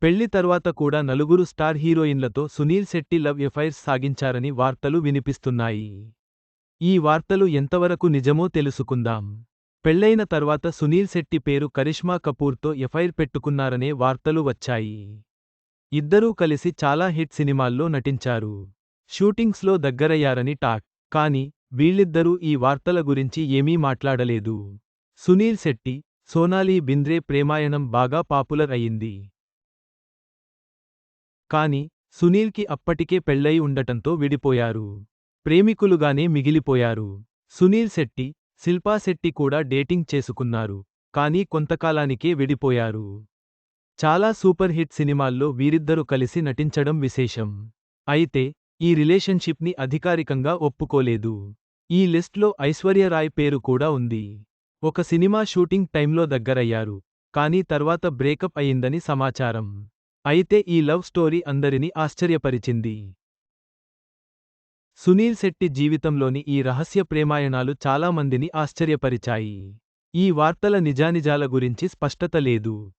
పెళ్లి తర్వాత కూడా నలుగురు స్టార్ హీరోయిన్లతో సునీల్ శెట్టి లవ్ ఎఫైర్స్ సాగించారని వార్తలు వినిపిస్తున్నాయి. ఈ వార్తలు ఎంతవరకు నిజమో తెలుసుకుందాం. పెళ్లైన తర్వాత సునీల్ శెట్టి పేరు కరిష్మా కపూర్తో ఎఫైర్ పెట్టుకున్నారనే వార్తలు వచ్చాయి. ఇద్దరూ కలిసి చాలా హిట్ సినిమాల్లో నటించారు. షూటింగ్స్లో దగ్గరయ్యారని టాక్. కానీ వీళ్ళిద్దరూ ఈ వార్తల గురించి ఏమీ మాట్లాడలేదు. సునీల్ శెట్టి, సోనాలి బింద్రే ప్రేమాయణం బాగా పాపులర్ అయింది. కానీ సునీల్కి అప్పటికే పెళ్లై ఉండటంతో విడిపోయారు. ప్రేమికులుగానే మిగిలిపోయారు. సునీల్ శెట్టి, శిల్పా శెట్టి కూడా డేటింగ్ చేసుకున్నారు. కానీ కొంతకాలానికే విడిపోయారు. చాలా సూపర్ హిట్ సినిమాల్లో వీరిద్దరు కలిసి నటించడం విశేషం. అయితే ఈ రిలేషన్షిప్ని అధికారికంగా ఒప్పుకోలేదు. ఈ లిస్ట్లో ఐశ్వర్య రాయ్ పేరు కూడా ఉంది. ఒక సినిమా షూటింగ్ టైంలో దగ్గరయ్యారు. కానీ తర్వాత బ్రేకప్ అయిందని సమాచారం. అయితే ఈ లవ్ స్టోరీ అందరినీ ఆశ్చర్యపరిచింది. సునీల్ శెట్టి జీవితంలోని ఈ రహస్య ప్రేమాయణాలు చాలా మందిని ఆశ్చర్యపరిచాయి. ఈ వార్తల నిజానిజాల గురించి స్పష్టత లేదు.